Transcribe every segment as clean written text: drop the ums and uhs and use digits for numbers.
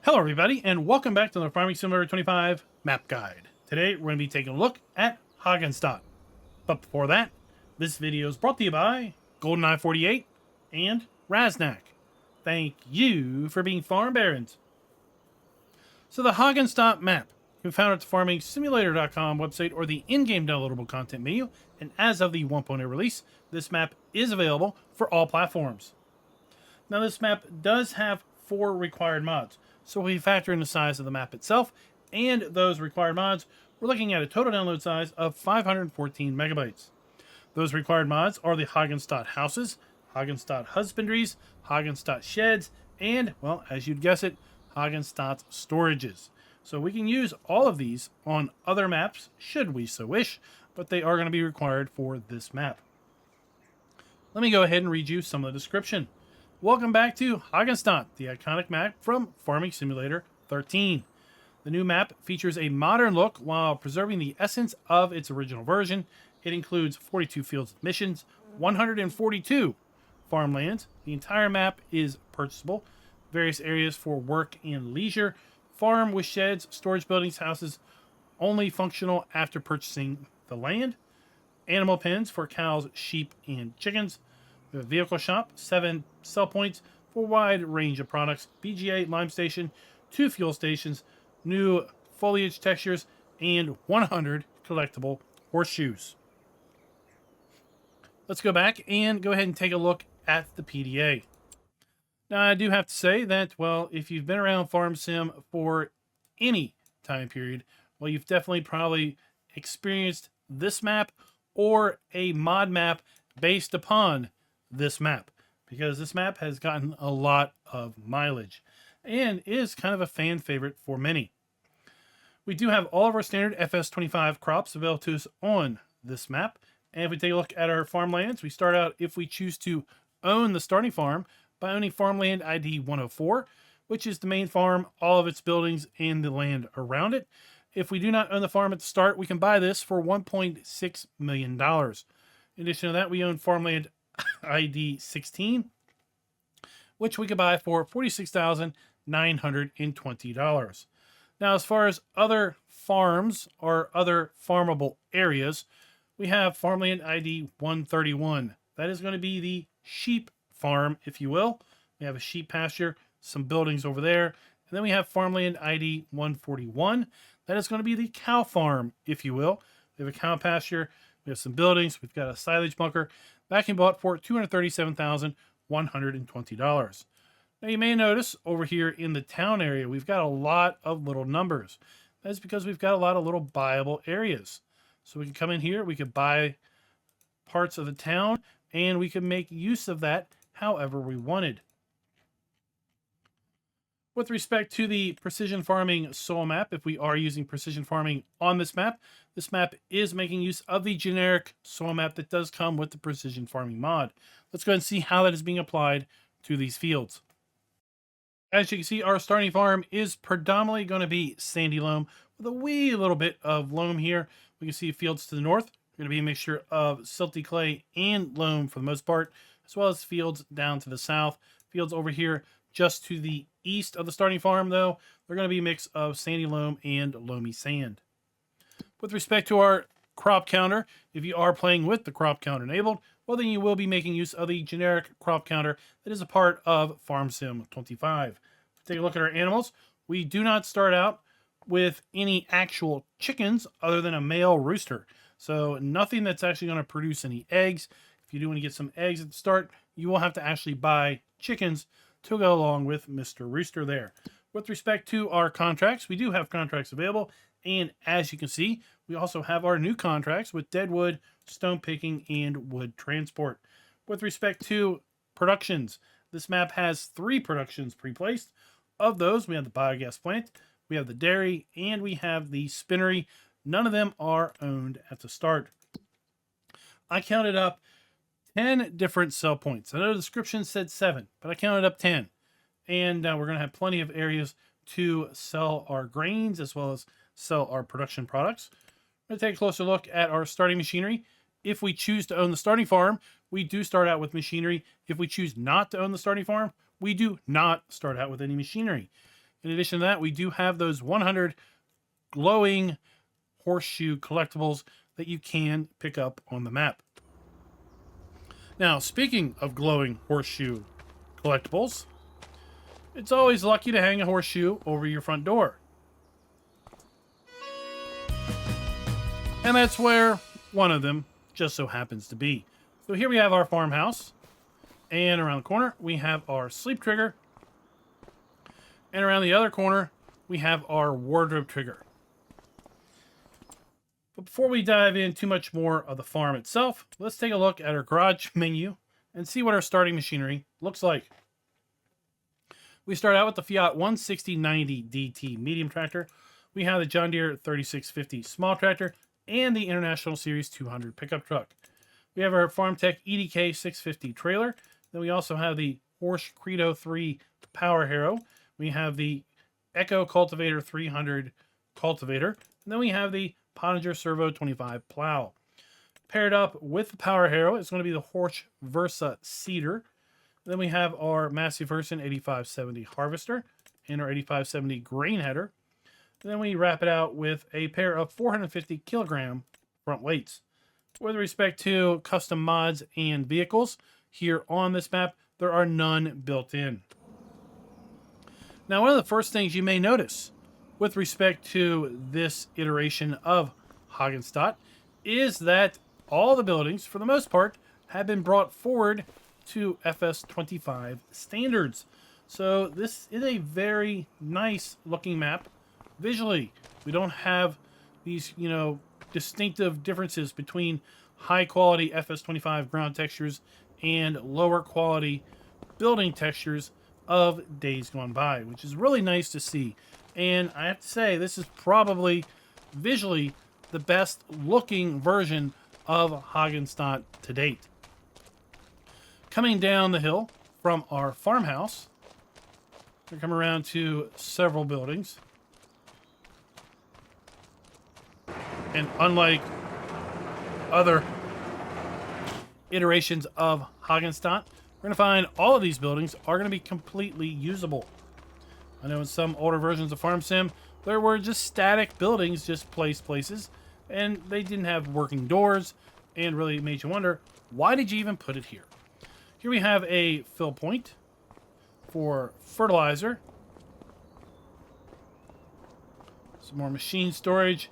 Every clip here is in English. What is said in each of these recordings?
Hello everybody, and welcome back to the Farming Simulator 25 map guide. Today we're going to be taking a look at Hagenstedt. But before that, this video is brought to you by GoldenEye 48 and Raznak. Thank you for being farm barons. So the Hagenstedt map can be found at the farmingsimulator.com website or the in-game downloadable content menu, and as of the 1.0 release, this map is available for all platforms. Now this map does have 4 required mods. So if we factor in the size of the map itself and those required mods, we're looking at a total download size of 514 megabytes. Those required mods are the Hagenstedt houses, Hagenstedt husbandries, Hagenstedt sheds, and, well, as you'd guess it, Hagenstedt storages. So we can use all of these on other maps, should we so wish, but they are going to be required for this map. Let me go ahead and read you some of the description. Welcome back to Hagenstedt, the iconic map from Farming Simulator 13. The new map features a modern look while preserving the essence of its original version. It includes 42 fields of missions, 142 farmlands. The entire map is purchasable. Various areas for work and leisure. Farm with sheds, storage buildings, houses, only functional after purchasing the land. Animal pens for cows, sheep, and chickens. We have a vehicle shop, 7 sell points for a wide range of products, BGA lime station, 2 fuel stations, new foliage textures, and 100 collectible horseshoes. Let's go back and go ahead and take a look at the PDA. Now, I do have to say that, well, if you've been around Farm Sim for any time period, well, you've definitely probably experienced this map or a mod map based upon this map, because this map has gotten a lot of mileage and is kind of a fan favorite for many. We do have all of our standard FS25 crops available to us on this map. And if we take a look at our farmlands, we start out, if we choose to own the starting farm, by owning farmland ID 104, which is the main farm, all of its buildings, and the land around it. If we do not own the farm at the start, we can buy this for $1.6 million. In addition to that, we own farmland ID 16, which we could buy for $46,920. Now, as far as other farms or other farmable areas, we have farmland ID 131. That is going to be the sheep farm, if you will. We have a sheep pasture, some buildings over there. And then we have farmland ID 141. That is going to be the cow farm, if you will. We have a cow pasture. We have some buildings. We've got a silage bunker. That can be bought for $237,120. Now, you may notice over here in the town area, we've got a lot of little numbers. That's because we've got a lot of little buyable areas. So we can come in here, we could buy parts of the town, and we can make use of that however we wanted. With respect to the precision farming soil map, if we are using precision farming on this map is making use of the generic soil map that does come with the precision farming mod. Let's go ahead and see how that is being applied to these fields. As you can see, our starting farm is predominantly going to be sandy loam with a wee little bit of loam here. We can see fields to the north. Going to be a mixture of silty clay and loam for the most part, as well as fields down to the south. Fields over here just to the east of the starting farm, though, they're going to be a mix of sandy loam and loamy sand. With respect to our crop counter, if you are playing with the crop counter enabled, well, then you will be making use of the generic crop counter that is a part of Farm Sim 25. Take a look at our animals. We do not start out with any actual chickens other than a male rooster. So nothing that's actually going to produce any eggs. If you do want to get some eggs at the start, you will have to actually buy chickens to go along with Mr. Rooster there. With respect to our contracts, we do have contracts available. And as you can see, we also have our new contracts with deadwood, stone picking, and wood transport. With respect to productions, this map has 3 productions pre-placed. Of those, we have the biogas plant, we have the dairy, and we have the spinnery. None of them are owned at the start. I counted up 10 different sell points. I know the description said 7, but I counted up 10. And we're going to have plenty of areas to sell our grains as well as sell our production products. We're going to take a closer look at our starting machinery. If we choose to own the starting farm, we do start out with machinery. If we choose not to own the starting farm, we do not start out with any machinery. In addition to that, we do have those 100 glowing horseshoe collectibles that you can pick up on the map. Now, speaking of glowing horseshoe collectibles, it's always lucky to hang a horseshoe over your front door. And that's where one of them just so happens to be. So here we have our farmhouse. And around the corner, we have our sleep trigger. And around the other corner, we have our wardrobe trigger. But before we dive in too much more of the farm itself, let's take a look at our garage menu and see what our starting machinery looks like. We start out with the Fiat 16090 DT medium tractor. We have the John Deere 3650 small tractor and the International Series 200 pickup truck. We have our FarmTech EDK 650 trailer. Then we also have the Horsch Credo 3 Power Harrow. We have the Echo Cultivator 300 cultivator. And then we have the Pottinger Servo 25 plow. Paired up with the Power Harrow, it's going to be the Horsch Versa Seeder. Then we have our Massey Ferguson 8570 harvester and our 8570 grain header. And then we wrap it out with a pair of 450 kilogram front weights. With respect to custom mods and vehicles, here on this map, there are none built in. Now, one of the first things you may notice with respect to this iteration of Hagenstedt is that all the buildings, for the most part, have been brought forward to FS25 standards. So this is a very nice looking map visually. We don't have these, distinctive differences between high quality FS25 ground textures and lower quality building textures of days gone by, which is really nice to see. And I have to say, this is probably visually the best looking version of Hagenstedt to date. Coming down the hill from our farmhouse, we come around to several buildings. And unlike other iterations of Hagenstedt, we're going to find all of these buildings are going to be completely usable. I know in some older versions of Farm Sim, there were just static buildings, just placed places, and they didn't have working doors, and really made you wonder, why did you even put it here? Here we have a fill point for fertilizer. Some more machine storage.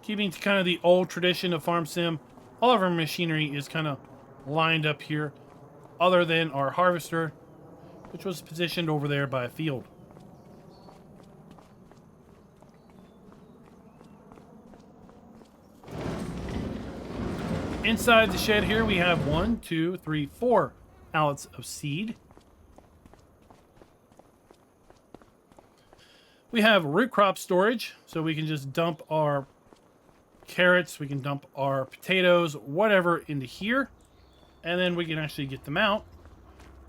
Keeping to kind of the old tradition of Farm Sim, all of our machinery is kind of lined up here, other than our harvester, which was positioned over there by a field. Inside the shed here, we have 1, 2, 3, 4 pallets of seed. We have root crop storage, so we can just dump our carrots, we can dump our potatoes, whatever, into here, and then we can actually get them out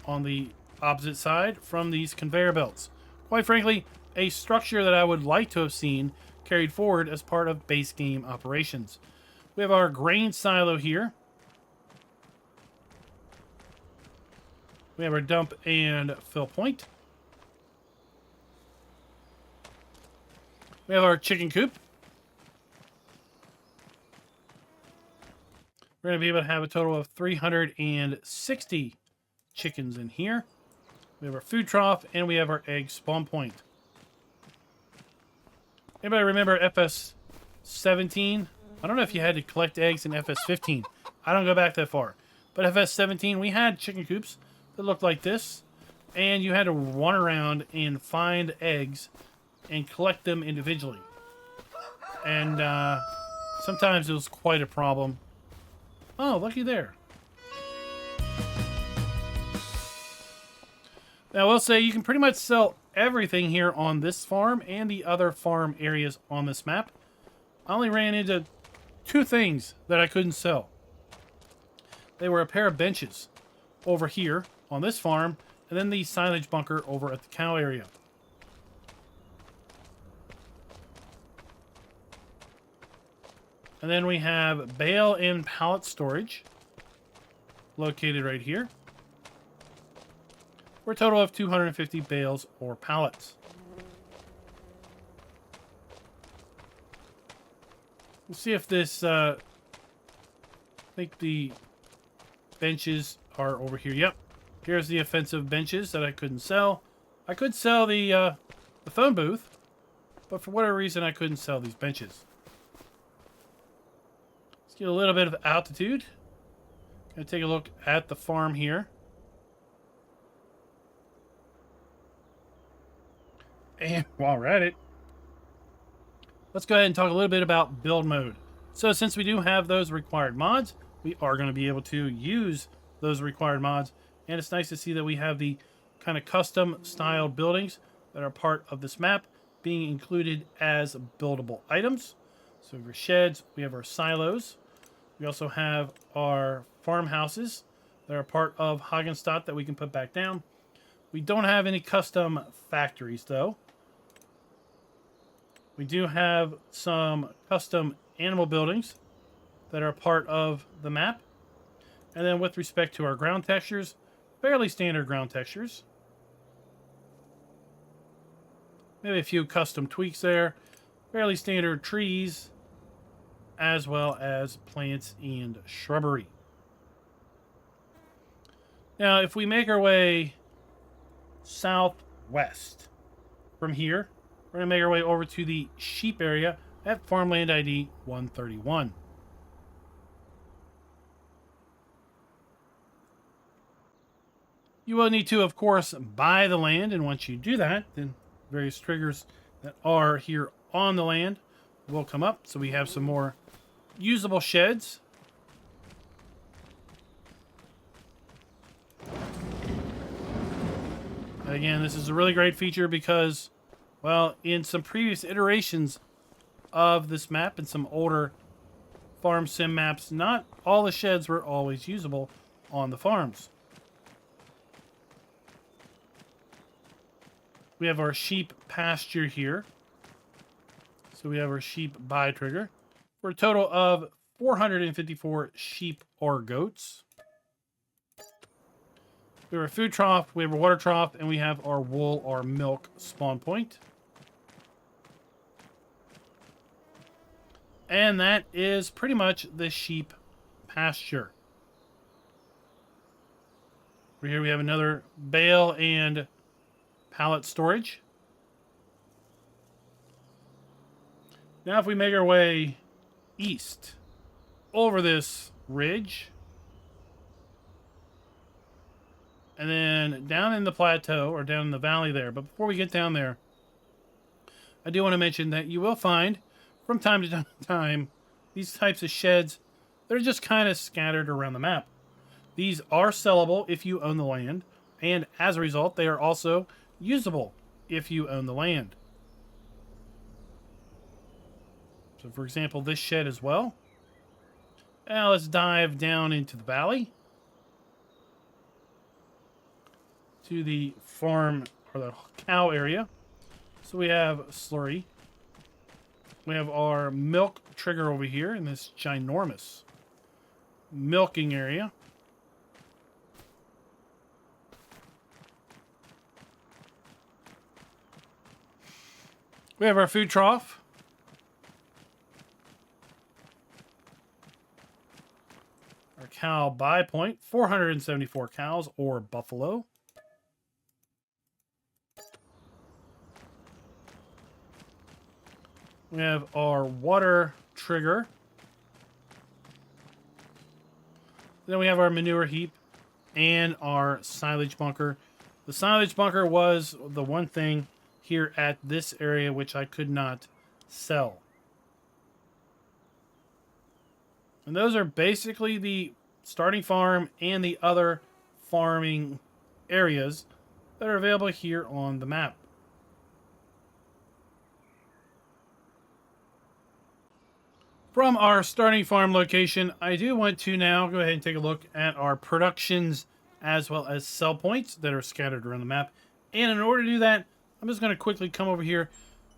on the opposite side from these conveyor belts. Quite frankly, a structure that I would like to have seen carried forward as part of base game operations. We have our grain silo here. We have our dump and fill point. We have our chicken coop. We're going to be able to have a total of 360 chickens in here. We have our food trough, and we have our egg spawn point. Anybody remember FS17? I don't know if you had to collect eggs in FS15. I don't go back that far. But FS17, we had chicken coops that looked like this. And you had to run around and find eggs and collect them individually. And sometimes it was quite a problem. Oh, looky there. Now, I will say you can pretty much sell everything here on this farm and the other farm areas on this map. I only ran into 2 things that I couldn't sell. They were a pair of benches over here on this farm, and then the silage bunker over at the cow area. And then we have bale and pallet storage located right here, for a total of 250 bales or pallets. We'll see if this, I think the benches are over here. Yep. Here's the offensive benches that I couldn't sell. I could sell the phone booth, but for whatever reason, I couldn't sell these benches. Let's get a little bit of altitude. Gonna take a look at the farm here. And while we're at it, let's go ahead and talk a little bit about build mode. So since we do have those required mods, we are going to be able to use those required mods. And it's nice to see that we have the kind of custom styled buildings that are part of this map being included as buildable items. So we have our sheds, we have our silos. We also have our farmhouses that are part of Hagenstedt that we can put back down. We don't have any custom factories though. We do have some custom animal buildings that are part of the map. And then with respect to our ground textures, fairly standard ground textures. Maybe a few custom tweaks there. Fairly standard trees, as well as plants and shrubbery. Now, if we make our way southwest from here, we're going to make our way over to the sheep area at farmland ID 131. You will need to, of course, buy the land, and once you do that, then various triggers that are here on the land will come up. So we have some more usable sheds. And again, this is a really great feature because, well, in some previous iterations of this map and some older farm sim maps, not all the sheds were always usable on the farms. We have our sheep pasture here. So we have our sheep buy trigger for a total of 454 sheep or goats. We have a food trough, we have a water trough, and we have our wool or milk spawn point. And that is pretty much the sheep pasture. Over here we have another bale and pallet storage. Now if we make our way east over this ridge and then down in the plateau or down in the valley there, but before we get down there, I do want to mention that you will find from time to time these types of sheds that are just kind of scattered around the map. These are sellable if you own the land, and as a result they are also usable if you own the land. So for example, this shed as well. Now let's dive down into the valley to the farm or the cow area. So we have slurry. We have our milk trigger over here in this ginormous milking area. We have our food trough. Our cow buy point, 474 cows or buffalo. We have our water trigger. Then we have our manure heap and our silage bunker. The silage bunker was the one thing here at this area which I could not sell. And those are basically the starting farm and the other farming areas that are available here on the map. From our starting farm location, I do want to now go ahead and take a look at our productions as well as sell points that are scattered around the map. And in order to do that, I'm just going to quickly come over here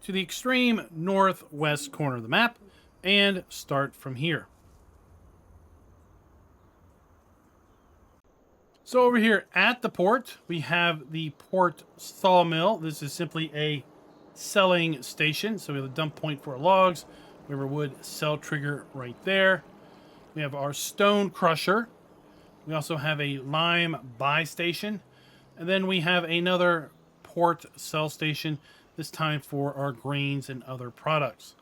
to the extreme northwest corner of the map and start from here. So over here at the port, we have the port sawmill. This is simply a selling station. So we have a dump point for logs. We have our wood cell trigger right there. We have our stone crusher. We also have a lime buy station. And then we have another port sell station, this time for our grains and other products.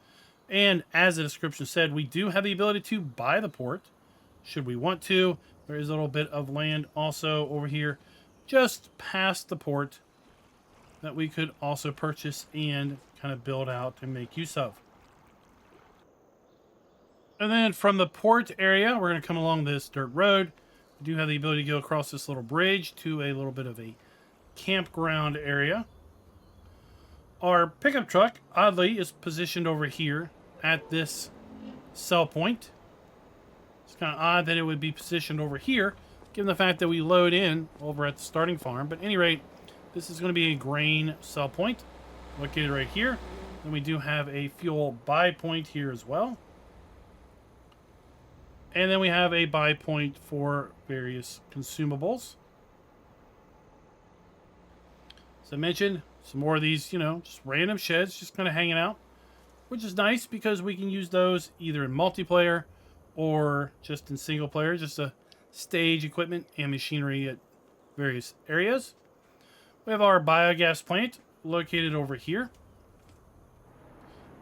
And as the description said, we do have the ability to buy the port, should we want to. There is a little bit of land also over here, just past the port, that we could also purchase and kind of build out and make use of. And then from the port area, we're going to come along this dirt road. We do have the ability to go across this little bridge to a little bit of a campground area. Our pickup truck, oddly, is positioned over here at this sell point. It's kind of odd that it would be positioned over here, given the fact that we load in over at the starting farm. But at any rate, this is going to be a grain sell point located right here. Then we do have a fuel buy point here as well. And then we have a buy point for various consumables. As I mentioned, some more of these, just random sheds, just kind of hanging out, which is nice because we can use those either in multiplayer or just in single player, just to stage equipment and machinery at various areas. We have our biogas plant located over here.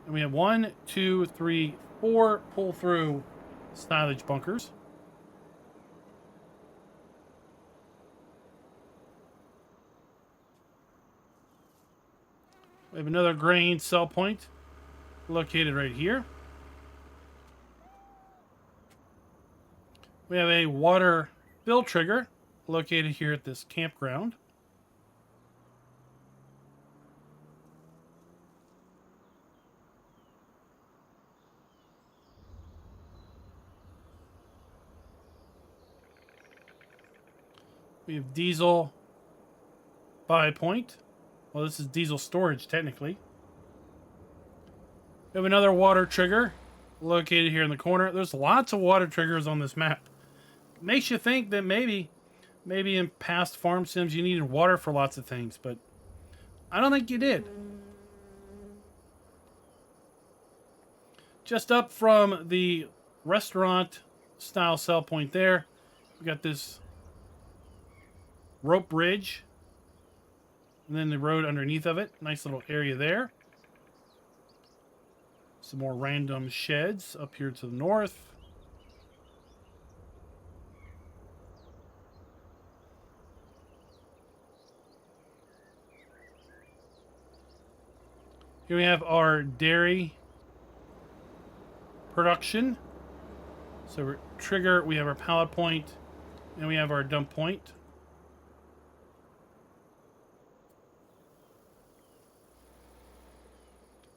And we have 1, 2, 3, 4 pull-through silage bunkers. We have another grain sell point located right here. We have a water fill trigger located here at this campground. We have diesel buy point. Well, this is diesel storage, technically. We have another water trigger located here in the corner. There's lots of water triggers on this map. Makes you think that maybe in past farm sims you needed water for lots of things, but I don't think you did. Just up from the restaurant style sell point there, we got this rope bridge, and then the road underneath of it. Nice little area there. Some more random sheds up here to the north. Here we have our dairy production. So we're trigger, we have our pallet point, and we have our dump point.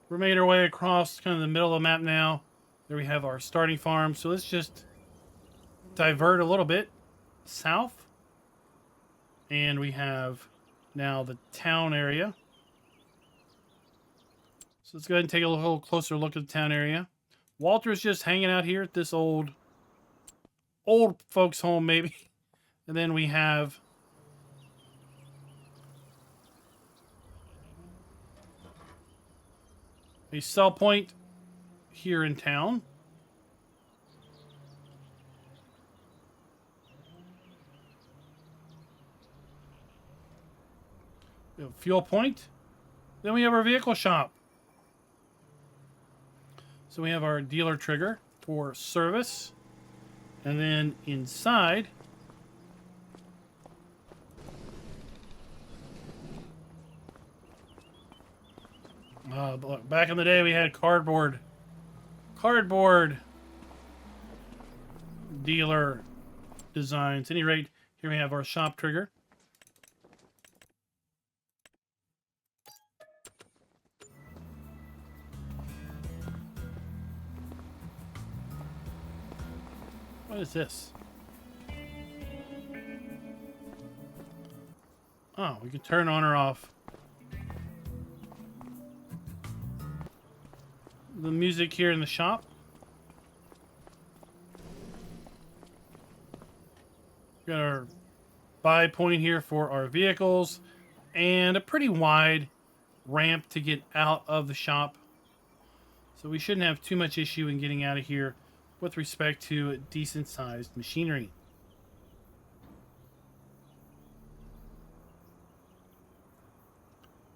We're made our way across kind of the middle of the map now. There we have our starting farm. So let's just divert a little bit south. And we have now the town area. So let's go ahead and take a little closer look at the town area. Walter's just hanging out here at this old folks home, maybe. And then we have a sell point here in town. We have a fuel point. Then we have our vehicle shop. So we have our dealer trigger for service. And then inside, back in the day we had cardboard dealer designs. At any rate, here we have our shop trigger. What is this? Oh, we can turn on or off the music here in the shop. Got our buy point here for our vehicles and a pretty wide ramp to get out of the shop. So we shouldn't have too much issue in getting out of here with respect to decent sized machinery.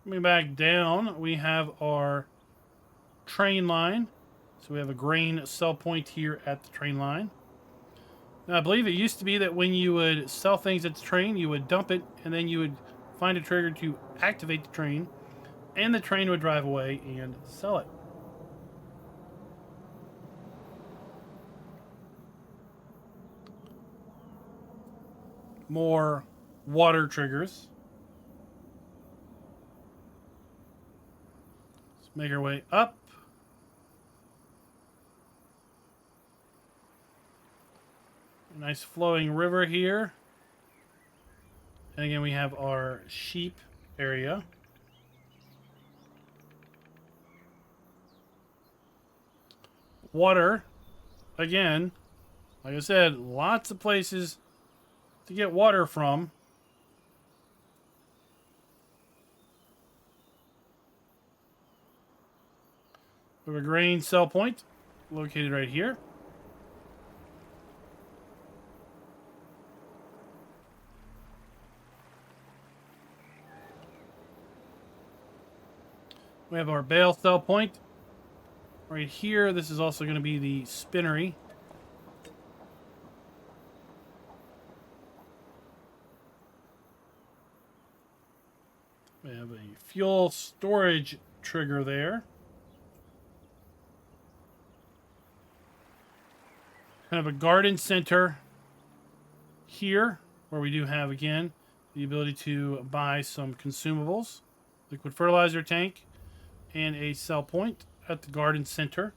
Coming back down, we have our train line. So we have a grain sell point here at the train line. Now, I believe it used to be that when you would sell things at the train, you would dump it, and then you would find a trigger to activate the train, and the train would drive away and sell it. More water triggers. Let's make our way up. A nice flowing river here. And again, we have our sheep area. Water. Again, like I said, lots of places to get water from. We have a grain sell point located right here. We have our bale sell point right here. This is also going to be the spinnery. We have a fuel storage trigger there. Kind of a garden center here, where we do have, again, the ability to buy some consumables. Liquid fertilizer tank and a sell point at the garden center.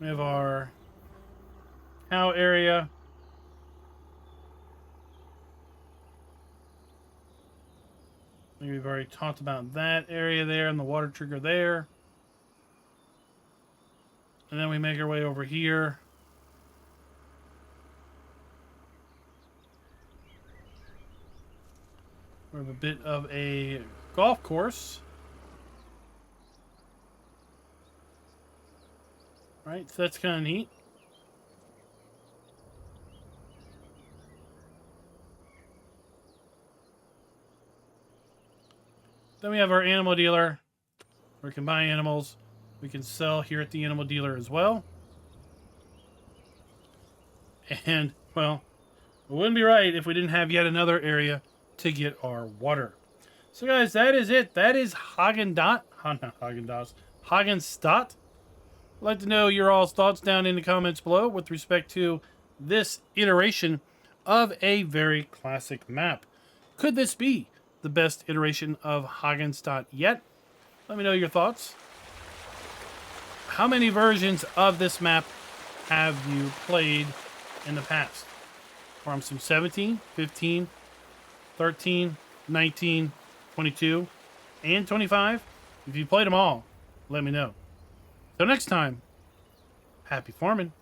We have our cow area. I think we've already talked about that area there and the water trigger there. And then we make our way over here. We have a bit of a golf course. Right, so that's kind of neat. Then we have our animal dealer, where we can buy animals. We can sell here at the animal dealer as well. And, well, it wouldn't be right if we didn't have yet another area to get our water. So, guys, that is it. That is Hagenstedt. I'd like to know your all's thoughts down in the comments below with respect to this iteration of a very classic map. Could this be the best iteration of Hagenstedt yet? Let me know your thoughts. How many versions of this map have you played in the past? Farm Sim 17, 15, 13, 19, 22, and 25? If you played them all, let me know. Till next time, happy farming.